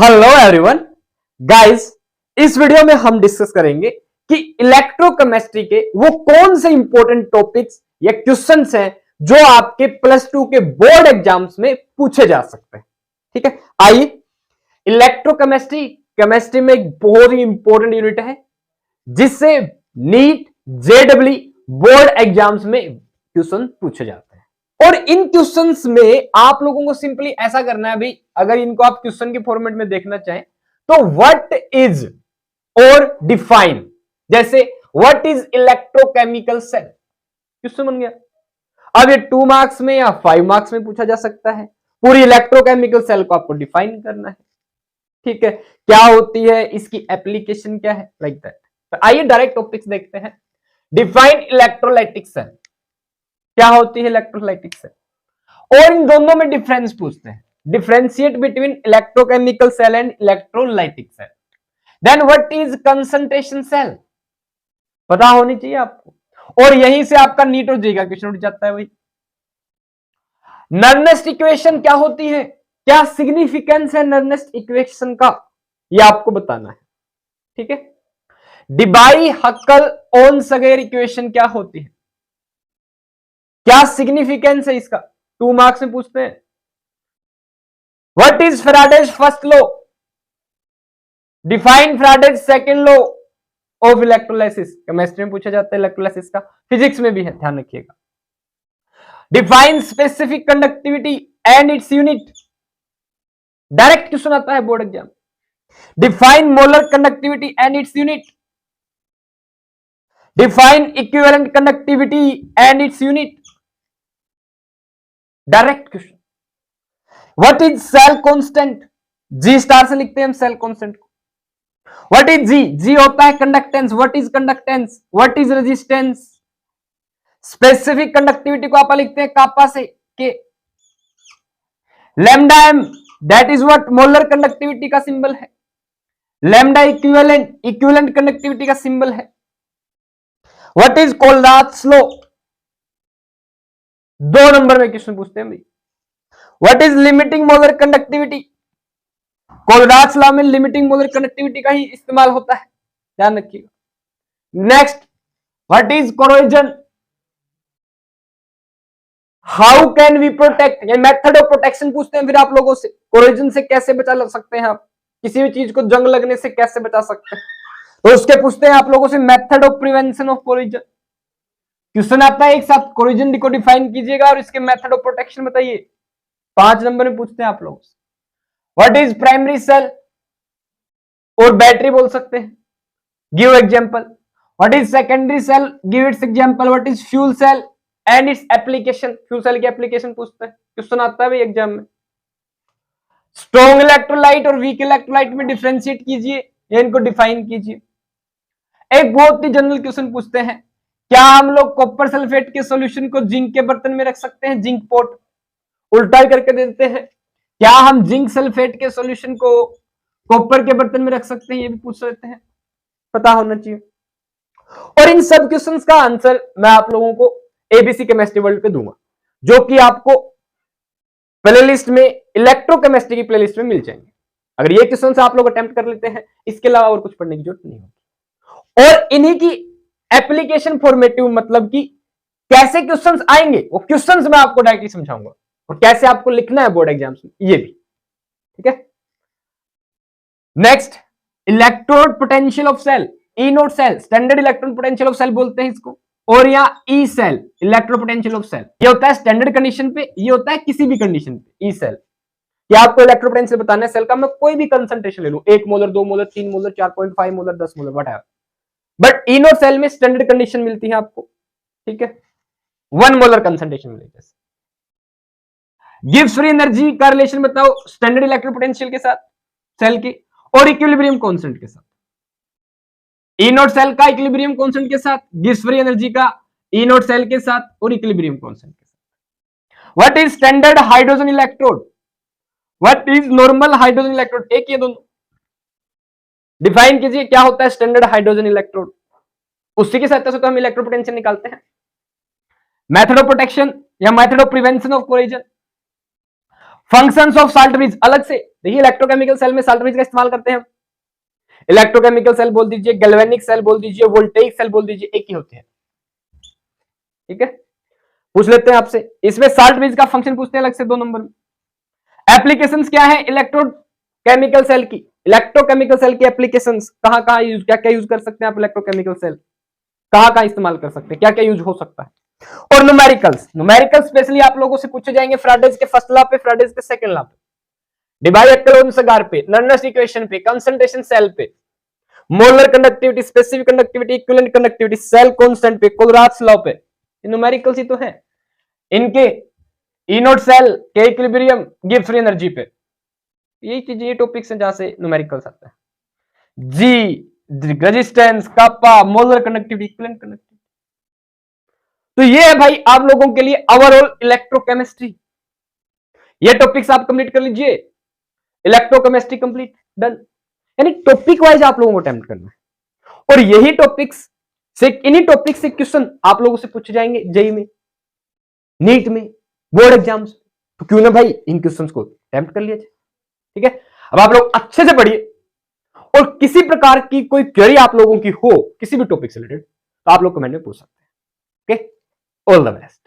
Hello everyone guys, इस video में हम डिस्कस करेंगे कि इलेक्ट्रोकेमिस्ट्री के वो कौन से इंपॉर्टेंट टॉपिक्स या क्वेश्चंस हैं जो आपके प्लस टू के बोर्ड एग्जाम्स में पूछे जा सकते हैं। ठीक है, आइए। इलेक्ट्रोकेमिस्ट्री केमिस्ट्री में एक बहुत ही इंपॉर्टेंट यूनिट है जिससे नीट जेडब्ल्यू बोर्ड एग्जाम्स में क्वेश्चन पूछे जाते हैं। और इन क्वेश्चंस में आप लोगों को सिंपली ऐसा करना है भाई, अगर इनको आप क्वेश्चन के फॉर्मेट में देखना चाहें तो व्हाट इज और डिफाइन, जैसे what is electrochemical cell question बन गया। अब ये 2 मार्क्स में या 5 मार्क्स में पूछा जा सकता है। पूरी इलेक्ट्रोकेमिकल सेल को आपको डिफाइन करना है। ठीक है, क्या होती है, इसकी एप्लीकेशन क्या है, लाइक दैट। तो आइए डायरेक्ट टॉपिक्स देखते हैं। डिफाइन इलेक्ट्रोलाइटिक सेल, क्या होती है इलेक्ट्रोलाइटिक सेल, और इन दोनों में डिफरेंस पूछते हैं। Differentiate between electrochemical cell and electrolytic cell. Then what is concentration cell, पता होनी चाहिए आपको। और यहीं से आपका नीट और जेईई का क्वेश्चन उठ जाता है भाई। नर्नेस्ट इक्वेशन क्या होती है, क्या सिग्निफिकेंस है नर्नेस्ट इक्वेशन का, यह आपको बताना है। ठीक है, डिबाई हक्कल ओन सगेर इक्वेशन क्या होती है, क्या सिग्निफिकेंस है इसका, 2 मार्क्स में पूछते हैं। What is Faraday's first law, define Faraday's second law of electrolysis, chemistry में पूछा जाता है इलेक्ट्रोलाइसिस का, फिजिक्स में भी है, ध्यान रखिएगा। Define specific conductivity and its unit, direct question आता है board exam. Define molar conductivity and its unit, define equivalent conductivity and its unit, direct question. What is cell constant, G star से लिखते हैं हम सेल कांस्टेंट को। What is G, G होता है conductance, what is conductance, what is resistance. Specific conductivity को आप लिखते हैं कापा से के। Lambda m, that is what molar conductivity का सिंबल है। लैम्डा इक्विवेलेंट, इक्विवेलेंट कंडक्टिविटी का सिंबल है। What is Kohlrausch law, 2 number में क्वेश्चन पूछते हैं भाई। What is limiting molar conductivity, Kohlrausch law में लिमिटिंग मोलर कंडक्टिविटी का ही इस्तेमाल होता है, ध्यान रखिएगा। Next, what is corrosion, how can we protect, ये मेथड ऑफ प्रोटेक्शन पूछते हैं फिर आप लोगों से। कोरोजन से कैसे बचा सकते हैं आप, किसी भी चीज को जंग लगने से कैसे बचा सकते हैं, तो उसके पूछते हैं आप लोगों से method of prevention of corrosion. Question आता है एक साथ, कोरोजन को डिफाइन कीजिएगा और इसके मेथड ऑफ प्रोटेक्शन बताइए। 5 नंबर में पूछते हैं आप लोगों से। व्हाट इज प्राइमरी सेल, और बैटरी बोल सकते हैं, give example. What is secondary cell, give its example. What is fuel cell and its application, fuel cell की एप्लीकेशन पूछते हैं, क्वेश्चन आता है भाई एग्जाम में। स्ट्रॉन्ग इलेक्ट्रोलाइट और वीक इलेक्ट्रोलाइट में डिफरेंशिएट कीजिए या इनको डिफाइन कीजिए। एक बहुत ही जनरल क्वेश्चन पूछते हैं, क्या हम लोग कॉपर सल्फेट के सॉल्यूशन को जिंक के बर्तन में रख सकते हैं, जिंक पॉट, उल्टा करके देते हैं। क्या हम जिंक सल्फेट के सॉल्यूशन को कॉपर के बर्तन में रख सकते हैं, ये भी पूछ लेते हैं, पता होना चाहिए। और इन सब क्वेश्चंस का आंसर मैं आप लोगों को एबीसी केमिस्ट्री वर्ल्ड पे दूंगा, जो कि आपको प्लेलिस्ट में, इलेक्ट्रोकेमिस्ट्री की प्लेलिस्ट में मिल जाएंगे। अगर ये क्वेश्चंस आप लोग अटेम्प्ट कर लेते हैं, इसके अलावा और कुछ पढ़ने की जरूरत नहीं होगी। और इन्हीं की एप्लीकेशन फॉर्मेटिव, मतलब कि कैसे क्वेश्चंस आएंगे, वो क्वेश्चंस मैं आपको डायरेक्टली समझाऊंगा, और कैसे आपको लिखना है बोर्ड एग्जाम्स में, ये भी। ठीक है, next, electrode potential of cell, E nought cell, standard electron potential of cell बोलते हैं इसको, और या E cell, electro potential of cell. ये होता है स्टैंडर्ड कंडीशन पे, ये होता है किसी भी कंडीशन पे, ई सेल। क्या आपको इलेक्ट्रो पोटेंशियल बताना है सेल का, मैं कोई भी कंसंट्रेशन ले लूं, 1 molar, 2 molar, 3 molar, 4.5 molar, 10 molar, whatever, but E nought cell में स्टैंडर्ड कंडीशन मिलती है आपको। ठीक है, 1 मोलर कंसंट्रेशन मिलेगी। गिव्स फ्री एनर्जी का रिलेशन बताओ स्टैंडर्ड इलेक्ट्रो पोटेंशियल के साथ सेल की, और इक्विलिब्रियम कांस्टेंट के साथ। ई नोट सेल का इक्विलिब्रियम कांस्टेंट के साथ, गिव्स फ्री एनर्जी का ई नोट सेल के साथ और इक्विलिब्रियम कांस्टेंट के साथ। What is standard hydrogen electrode, what is normal hydrogen electrode, एक ये दोनों डिफाइन कीजिए, क्या होता है स्टैंडर्ड हाइड्रोजन इलेक्ट्रोड, उसी की सहायता से तो हम इलेक्ट्रो पोटेंशियल निकालते हैं। मेथड ऑफ प्रोटेक्शन या method of prevention of corrosion. Functions of salt bridge अलग से देखिए, इलेक्ट्रोकेमिकल सेल में साल्टब्रिज का इस्तेमाल करते हैं हम। इलेक्ट्रोकेमिकल सेल बोल दीजिए, गैल्वेनिक सेल बोल दीजिए, वोल्टेइक सेल बोल दीजिए, एक ही होते हैं। ठीक है, पूछ लेते हैं आपसे, इसमें साल्टब्रिज का फंक्शन पूछते हैं अलग से 2 नंबर में। एप्लीकेशंस क्या है इलेक्ट्रोकेमिकल सेल की? इलेक्ट्रोकेमिकल सेल की एप्लीकेशंस कहां यूज, क्या क्या यूज कर सकते हैं आप इलेक्ट्रोकेमिकल सेल, कहां इस्तेमाल कर सकते हैं, क्या क्या यूज हो सकता है। और न्यूमेरिकल्स स्पेशली आप लोगों से पूछे जाएंगे फ्राइडेज के फर्स्ट लॉ पे, फ्राइडेज के सेकंड लॉ पे, डिबाइक्लोन सगार पे, नर्नस इक्वेशन पे, कंसंट्रेशन सेल पे, molar conductivity, specific conductivity, equivalent conductivity, cell constant पे, कोलरात्स लॉ पे, न्यूमेरिकल्स ही तो है। इनके इनोट सेल के इक्विलिब्रियम गिव फ्री एनर्जी पे, यही चीज, ये टॉपिक्स हैं जहां से न्यूमेरिकल्स आता है। जी रेजिस्टेंस, कापा, मोलर कंडक्टिविटी, इक्विवेलेंट कंडक्टिविटी। तो ये है भाई आप लोगों के लिए ओवरऑल इलेक्ट्रोकेमिस्ट्री। ये टॉपिक्स आप कंप्लीट कर लीजिए, इलेक्ट्रोकेमिस्ट्री कंप्लीट, डन। यानी टॉपिक वाइज आप लोगों को अटेम्प्ट करना है, और यही टॉपिक्स से, इन्हीं टॉपिक से क्वेश्चन आप लोगों से पूछे जाएंगे जेई में, नीट में, बोर्ड एग्जाम्स। तो क्यों ना भाई इन क्वेश्चंस को अटेम्प्ट कर लिया जाए। ठीक है, अब आप लोग अच्छे से पढ़िए, और किसी प्रकार की कोई क्वेरी आप लोगों की हो किसी भी टॉपिक से रिलेटेड, तो आप लोग कमेंट में पूछ सकते हैं। Okay, all the best.